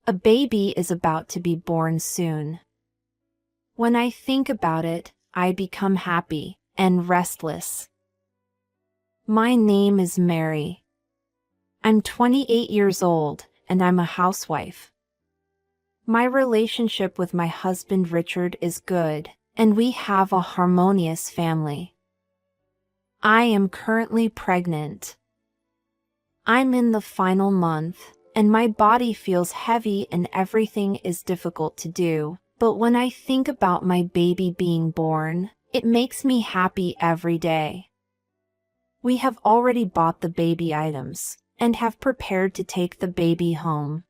A baby is about to be born soon. When I think about it, I become happy and restless. My name is Mary. I'm 28 years old, and I'm a housewife. My relationship with my husband Richard is good, and we have a harmonious family. I am currently pregnant. I'm in the final month, and my body feels heavy and everything is difficult to do. But when I think about my baby being born, it makes me happy every day. We have already bought the baby items and have prepared to take the baby home.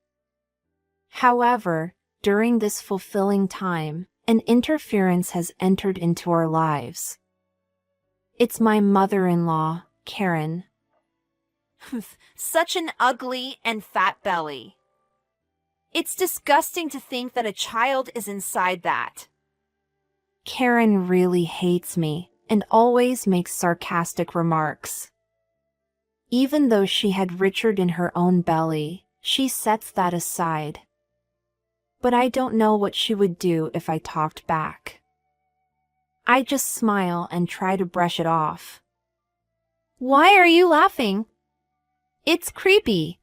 However, during this fulfilling time, an interference has entered into our lives. It's my mother-in-law, Karen. Such an ugly and fat belly. It's disgusting to think that a child is inside that. Karen really hates me and always makes sarcastic remarks. Even though she had Richard in her own belly, she sets that aside. But I don't know what she would do if I talked back. I just smile and try to brush it off. Why are you laughing? It's creepy.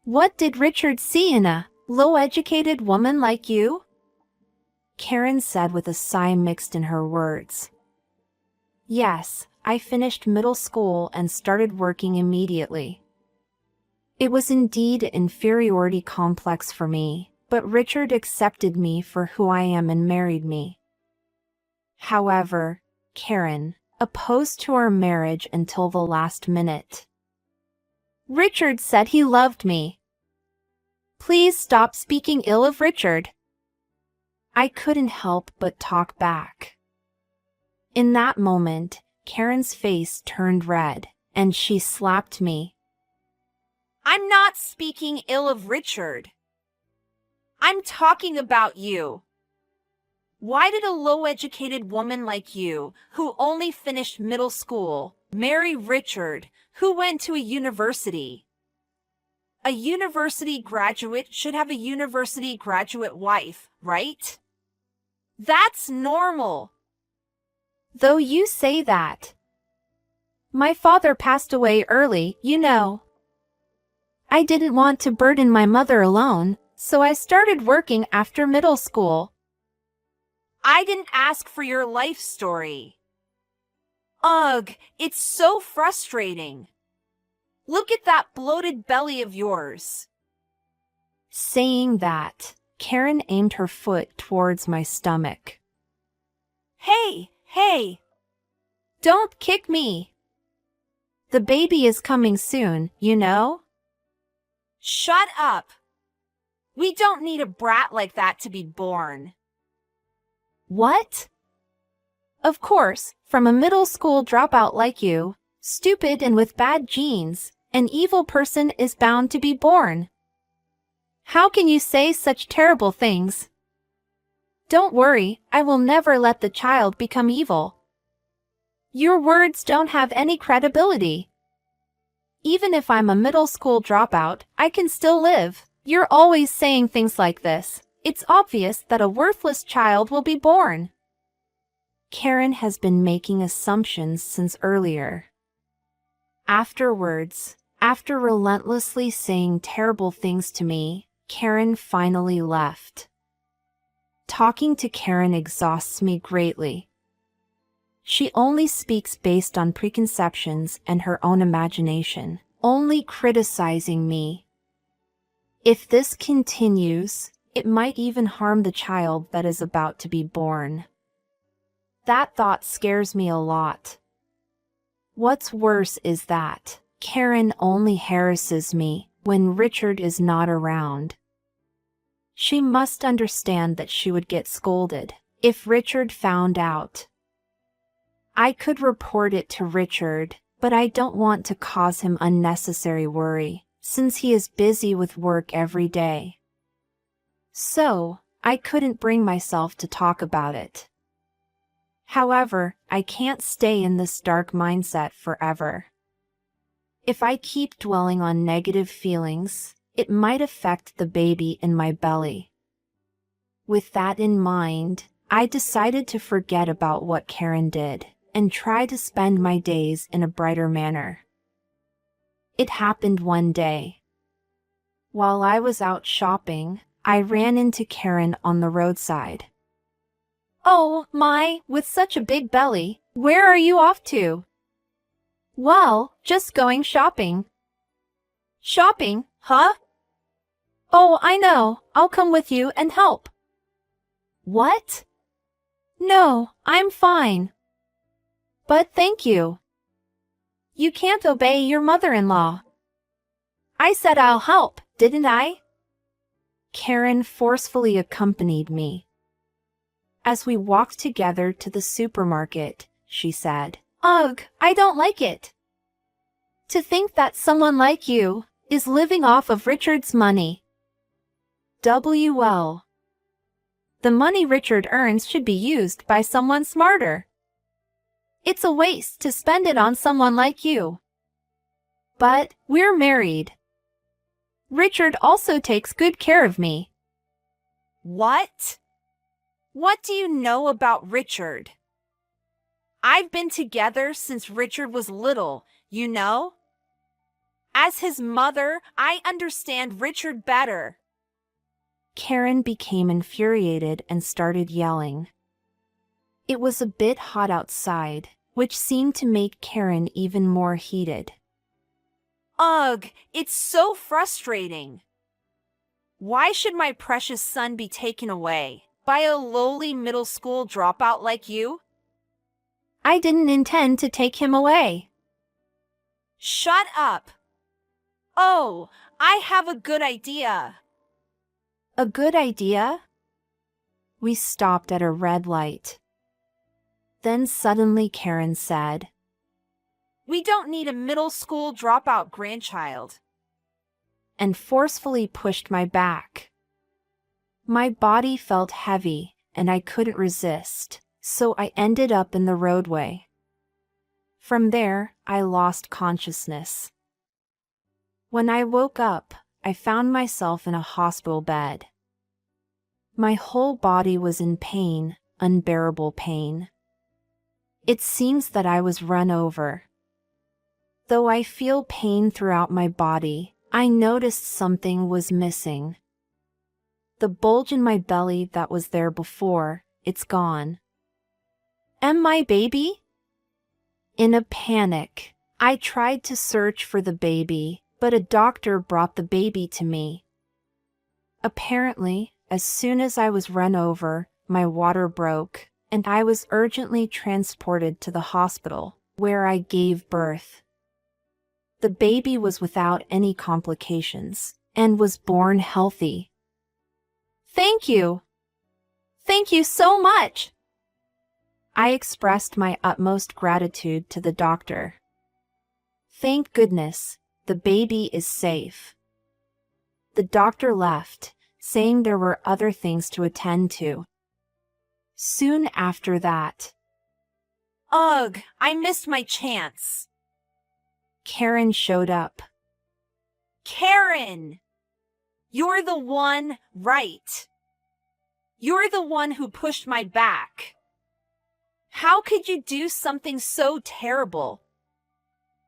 What did Richard see in a low-educated woman like you? Karen said with a sigh mixed in her words. Yes, I finished middle school and started working immediately. It was indeed an inferiority complex for me, but Richard accepted me for who I am and married me. However, Karen opposed to our marriage until the last minute. Richard said he loved me. Please stop speaking ill of Richard. I couldn't help but talk back. In that moment, Karen's face turned red, and she slapped me. I'm not speaking ill of Richard. I'm talking about you. Why did a low-educated woman like you, who only finished middle school, marry Richard, who went to a university? A university graduate should have a university graduate wife, right? That's normal. Though you say that. My father passed away early, you know. I didn't want to burden my mother alone, so I started working after middle school. I didn't ask for your life story. Ugh, it's so frustrating. Look at that bloated belly of yours. Saying that, Karen aimed her foot towards my stomach. Hey! Don't kick me. The baby is coming soon, you know? Shut up. We don't need a brat like that to be born. What? Of course, from a middle school dropout like you, stupid and with bad genes, an evil person is bound to be born. How can you say such terrible things? Don't worry, I will never let the child become evil. Your words don't have any credibility. Even if I'm a middle school dropout, I can still live. You're always saying things like this. It's obvious that a worthless child will be born. Karen has been making assumptions since earlier. Afterwards, after relentlessly saying terrible things to me, Karen finally left. Talking to Karen exhausts me greatly. She only speaks based on preconceptions and her own imagination, only criticizing me. If this continues, it might even harm the child that is about to be born. That thought scares me a lot. What's worse is that Karen only harasses me when Richard is not around. She must understand that she would get scolded if Richard found out. I could report it to Richard, but I don't want to cause him unnecessary worry, since he is busy with work every day. So, I couldn't bring myself to talk about it. However, I can't stay in this dark mindset forever. If I keep dwelling on negative feelings, It might affect the baby in my belly. With that in mind, I decided to forget about what Karen did and try to spend my days in a brighter manner. It happened one day. While I was out shopping, I ran into Karen on the roadside. "Oh, my, with such a big belly, where are you off to?" "Well, just going shopping." "Shopping, huh?" "Oh, I know, I'll come with you and help." "What?" "No, I'm fine." "But thank you." "You can't obey your mother-in-law." "I said I'll help, didn't I?" Karen forcefully accompanied me. As we walked together to the supermarket, she said, "Ugh, I don't like it. To think that someone like you is living off of Richard's money. WL. The money Richard earns should be used by someone smarter. It's a waste to spend it on someone like you. But we're married. Richard also takes good care of me." What? What do you know about Richard? I've been together since Richard was little, you know? As his mother, I understand Richard better. Karen became infuriated and started yelling. It was a bit hot outside, which seemed to make Karen even more heated. Ugh, it's so frustrating. Why should my precious son be taken away by a lowly middle school dropout like you? I didn't intend to take him away. Shut up. Oh, I have a good idea. A good idea? We stopped at a red light. Then suddenly Karen said, "We don't need a middle school dropout grandchild," and forcefully pushed my back. My body felt heavy and I couldn't resist, so I ended up in the roadway. From there, I lost consciousness. When I woke up, I found myself in a hospital bed. My whole body was in pain, unbearable pain. It seems that I was run over. Though I feel pain throughout my body, I noticed something was missing. The bulge in my belly that was there before, it's gone. Am I baby? In a panic, I tried to search for the baby, but a doctor brought the baby to me. Apparently, as soon as I was run over, my water broke, and I was urgently transported to the hospital, where I gave birth. The baby was without any complications, and was born healthy. Thank you! Thank you so much! I expressed my utmost gratitude to the doctor. Thank goodness, the baby is safe. The doctor left, saying there were other things to attend to. Soon after that, Ugh, I missed my chance. Karen showed up. Karen! You're the one, right? You're the one who pushed my back. How could you do something so terrible?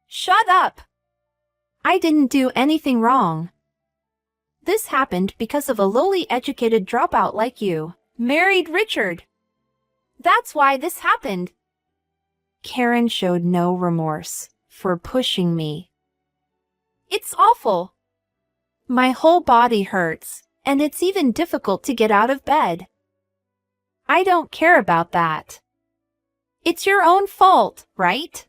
Shut up! I didn't do anything wrong. This happened because of a lowly educated dropout like you, married Richard. That's why this happened. Karen showed no remorse for pushing me. It's awful. My whole body hurts, and it's even difficult to get out of bed. I don't care about that. It's your own fault, right?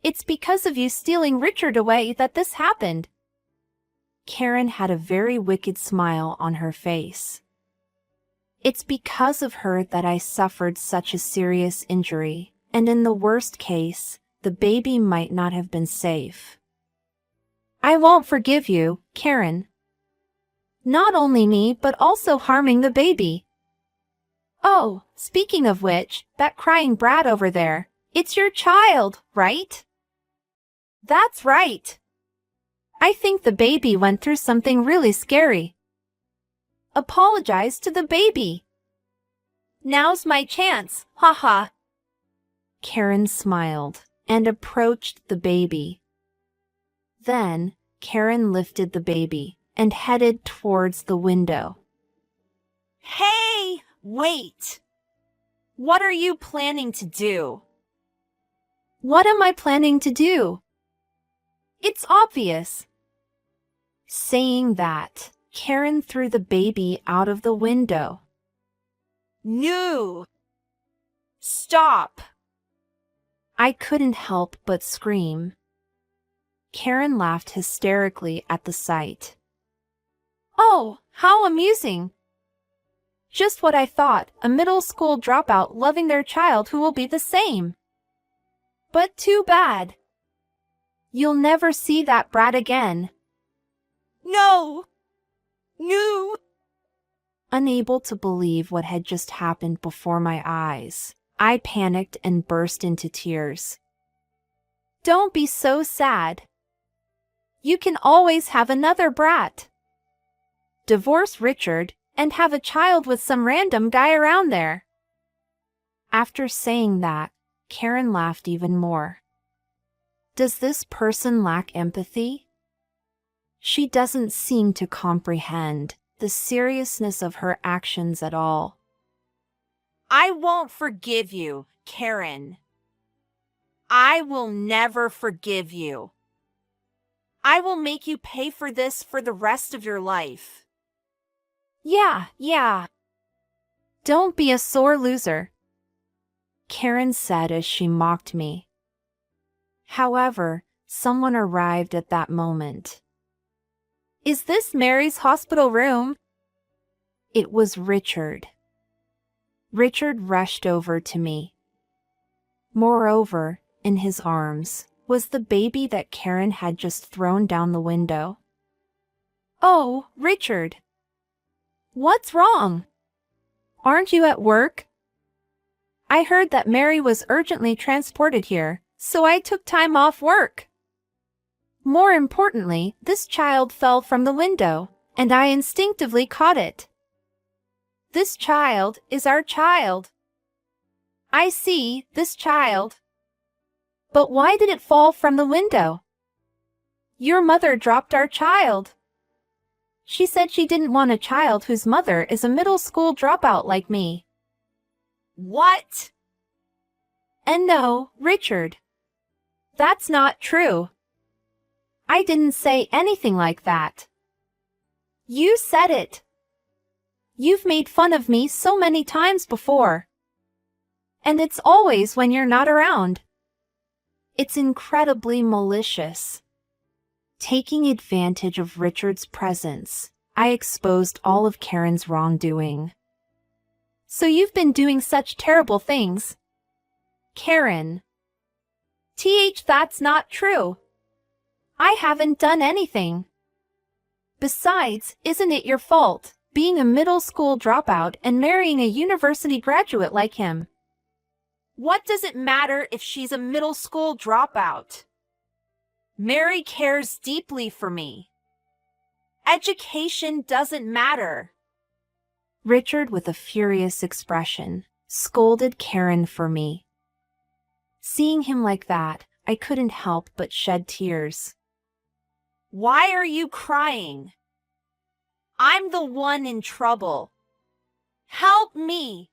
It's because of you stealing Richard away that this happened. Karen had a very wicked smile on her face. It's because of her that I suffered such a serious injury, and in the worst case, the baby might not have been safe. I won't forgive you, Karen. Not only me, but also harming the baby. Oh, speaking of which, that crying brat over there, it's your child, right? That's right. I think the baby went through something really scary. Apologize to the baby. Now's my chance, haha. Karen smiled and approached the baby. Then, Karen lifted the baby and headed towards the window. Hey, wait! What are you planning to do? What am I planning to do? It's obvious. Saying that, Karen threw the baby out of the window. No! Stop! I couldn't help but scream. Karen laughed hysterically at the sight. Oh, how amusing! Just what I thought, a middle school dropout loving their child who will be the same. But too bad. You'll never see that brat again. No! No! Unable to believe what had just happened before my eyes, I panicked and burst into tears. Don't be so sad. You can always have another brat. Divorce Richard and have a child with some random guy around there. After saying that, Karen laughed even more. Does this person lack empathy? She doesn't seem to comprehend the seriousness of her actions at all. I won't forgive you, Karen. I will never forgive you. I will make you pay for this for the rest of your life. Yeah. Don't be a sore loser, Karen said as she mocked me. However, someone arrived at that moment. Is this Mary's hospital room? It was Richard. Richard rushed over to me. Moreover, in his arms was the baby that Karen had just thrown down the window. Oh, Richard. What's wrong? Aren't you at work? I heard that Mary was urgently transported here, so I took time off work. More importantly, this child fell from the window, and I instinctively caught it. This child is our child. I see this child. But why did it fall from the window? Your mother dropped our child. She said she didn't want a child whose mother is a middle school dropout like me. What? And no, Richard. That's not true. I didn't say anything like that. You said it. You've made fun of me so many times before. And it's always when you're not around. It's incredibly malicious. Taking advantage of Richard's presence, I exposed all of Karen's wrongdoing. So you've been doing such terrible things. Karen. That's not true. I haven't done anything. Besides, isn't it your fault, being a middle school dropout and marrying a university graduate like him? What does it matter if she's a middle school dropout? Mary cares deeply for me. Education doesn't matter. Richard, with a furious expression, scolded Karen for me. Seeing him like that, I couldn't help but shed tears. Why are you crying? I'm the one in trouble. Help me!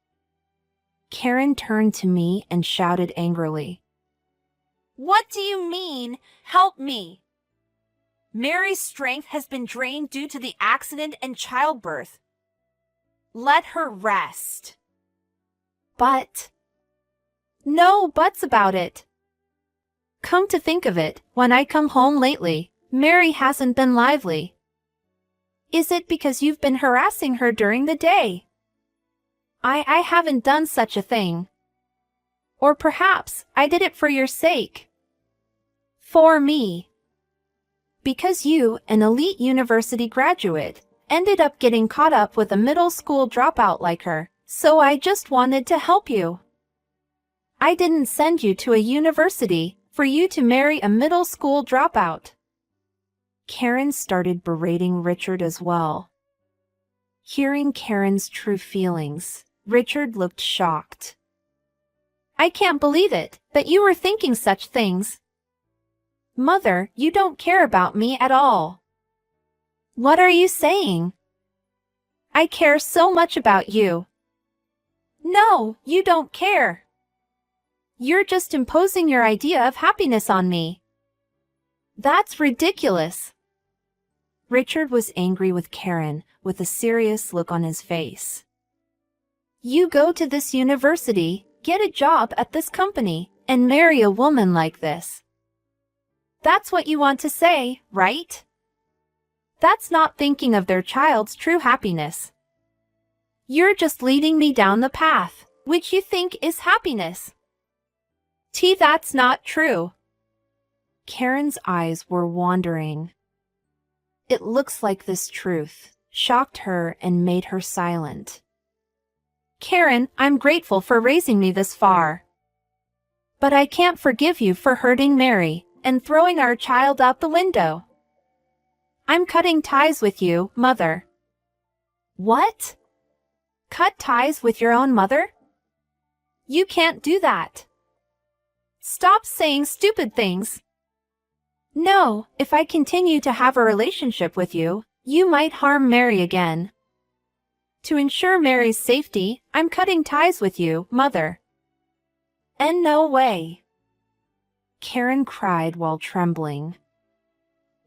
Karen turned to me and shouted angrily. What do you mean, help me? Mary's strength has been drained due to the accident and childbirth. Let her rest. But... No buts about it. Come to think of it, when I come home lately, Mary hasn't been lively. Is it because you've been harassing her during the day? I haven't done such a thing. Or perhaps I did it for your sake. For me. Because you, an elite university graduate, ended up getting caught up with a middle school dropout like her, so I just wanted to help you. I didn't send you to a university for you to marry a middle school dropout. Karen started berating Richard as well. Hearing Karen's true feelings, Richard looked shocked. I can't believe it, but you were thinking such things. Mother, you don't care about me at all. What are you saying? I care so much about you. No, you don't care. You're just imposing your idea of happiness on me. That's ridiculous. Richard was angry with Karen, with a serious look on his face. You go to this university, get a job at this company, and marry a woman like this. That's what you want to say, right? That's not thinking of their child's true happiness. You're just leading me down the path, which you think is happiness. That's not true. Karen's eyes were wandering. It looks like this truth shocked her and made her silent. Karen, I'm grateful for raising me this far. But I can't forgive you for hurting Mary and throwing our child out the window. I'm cutting ties with you, Mother. What? Cut ties with your own mother? You can't do that. Stop saying stupid things. No, if I continue to have a relationship with you, you might harm Mary again. To ensure Mary's safety, I'm cutting ties with you, Mother. And no way. Karen cried while trembling.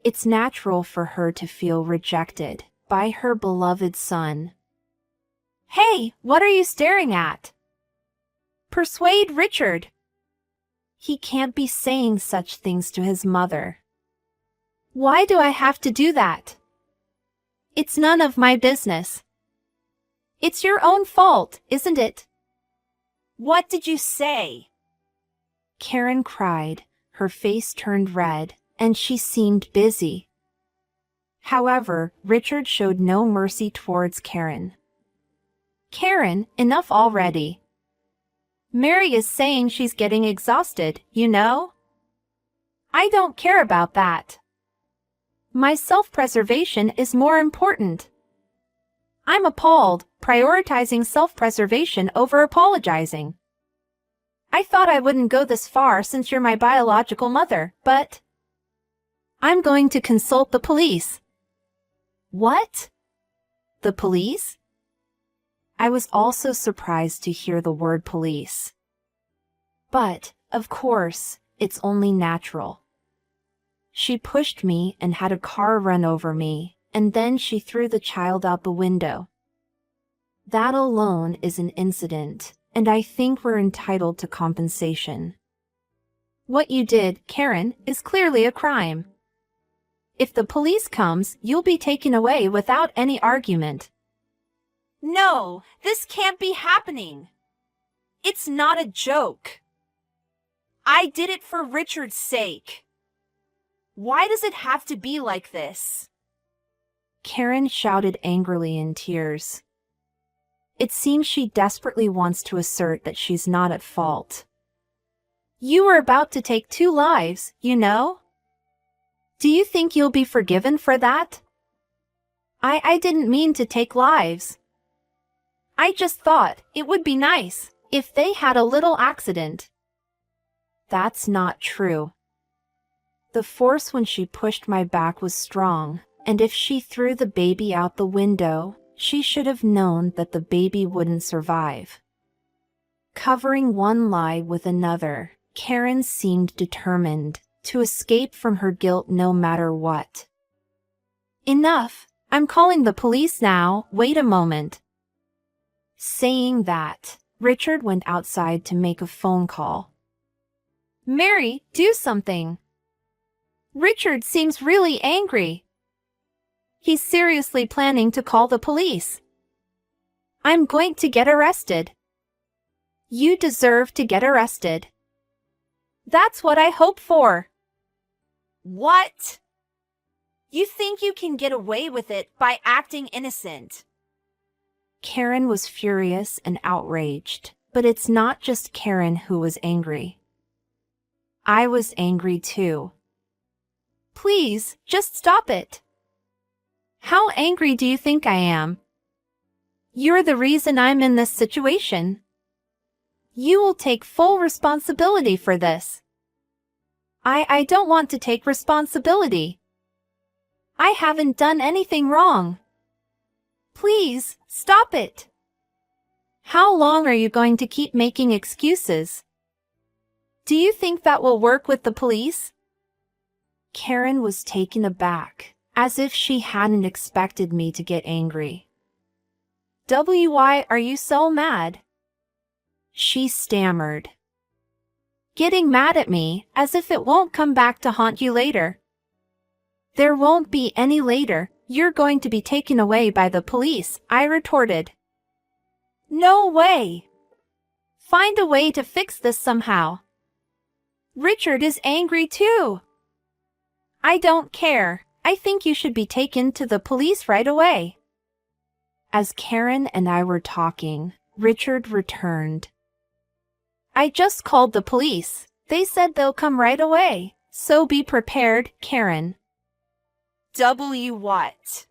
It's natural for her to feel rejected by her beloved son. Hey, what are you staring at? Persuade Richard. He can't be saying such things to his mother. Why do I have to do that? It's none of my business. It's your own fault, isn't it? What did you say? Karen cried, her face turned red, and she seemed busy. However, Richard showed no mercy towards Karen. Karen, enough already. Mary is saying she's getting exhausted, you know? I don't care about that. My self-preservation is more important. I'm appalled, prioritizing self-preservation over apologizing. I thought I wouldn't go this far since you're my biological mother, but I'm going to consult the police. What? The police? I was also surprised to hear the word police. But, of course, it's only natural. She pushed me and had a car run over me, and then she threw the child out the window. That alone is an incident, and I think we're entitled to compensation. What you did, Karen, is clearly a crime. If the police comes, you'll be taken away without any argument. No, this can't be happening. It's not a joke. I did it for Richard's sake. Why does it have to be like this? Karen shouted angrily in tears. It seems she desperately wants to assert that she's not at fault. You were about to take 2 lives, you know? Do you think you'll be forgiven for that? I didn't mean to take lives. I just thought it would be nice if they had a little accident. That's not true. The force when she pushed my back was strong, and if she threw the baby out the window, she should have known that the baby wouldn't survive. Covering one lie with another, Karen seemed determined to escape from her guilt no matter what. Enough! I'm calling the police now, wait a moment. Saying that, Richard went outside to make a phone call. Mary, do something. Richard seems really angry. He's seriously planning to call the police. I'm going to get arrested. You deserve to get arrested. That's what I hope for. What? You think you can get away with it by acting innocent? Karen was furious and outraged, but it's not just Karen who was angry. I was angry too. Please, just stop it. How angry do you think I am? You're the reason I'm in this situation. You will take full responsibility for this. I don't want to take responsibility. I haven't done anything wrong. Please, stop it. How long are you going to keep making excuses? Do you think that will work with the police? Karen was taken aback, as if she hadn't expected me to get angry. Why are you so mad? She stammered. Getting mad at me, as if it won't come back to haunt you later. There won't be any later. You're going to be taken away by the police, I retorted. No way. Find a way to fix this somehow. Richard is angry too. I don't care. I think you should be taken to the police right away. As Karen and I were talking, Richard returned. I just called the police. They said they'll come right away. So be prepared, Karen. What?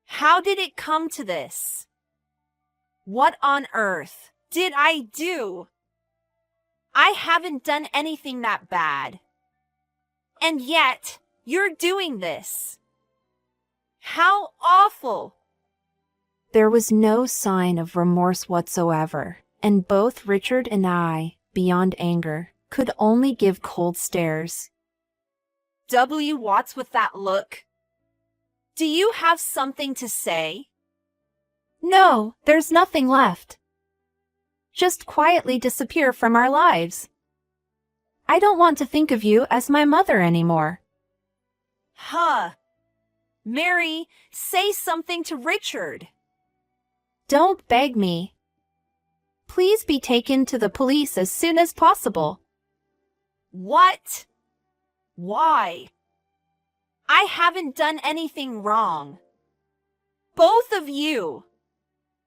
How did it come to this? What on earth did I do? I haven't done anything that bad. And yet, you're doing this. How awful! There was no sign of remorse whatsoever, and both Richard and I, beyond anger, could only give cold stares. What's with that look? Do you have something to say? No, there's nothing left. Just quietly disappear from our lives. I don't want to think of you as my mother anymore. Mary, say something to Richard. Don't beg me. Please be taken to the police as soon as possible. What? Why? I haven't done anything wrong. Both of you.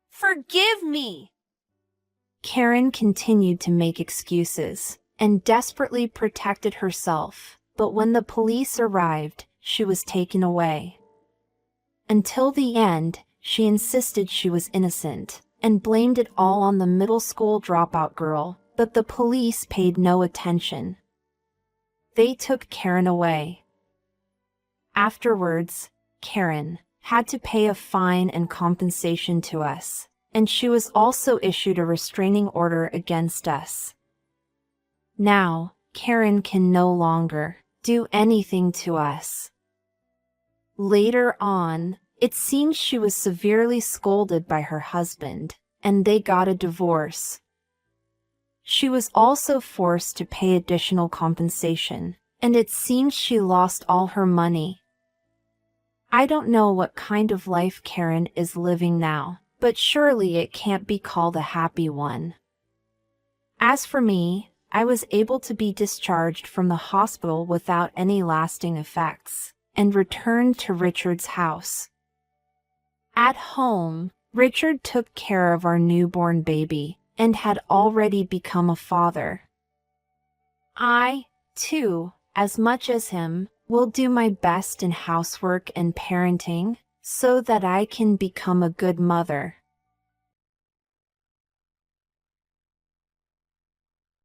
Forgive me. Karen continued to make excuses and desperately protected herself, but when the police arrived, she was taken away. Until the end, she insisted she was innocent and blamed it all on the middle school dropout girl, but the police paid no attention. They took Karen away. Afterwards, Karen had to pay a fine and compensation to us, and she was also issued a restraining order against us. Now, Karen can no longer do anything to us. Later on, it seems she was severely scolded by her husband, and they got a divorce. She was also forced to pay additional compensation, and it seems she lost all her money. I don't know what kind of life Karen is living now, but surely it can't be called a happy one. As for me, I was able to be discharged from the hospital without any lasting effects, and returned to Richard's house. At home, Richard took care of our newborn baby, and had already become a father. I, too, as much as him, will do my best in housework and parenting, so that I can become a good mother.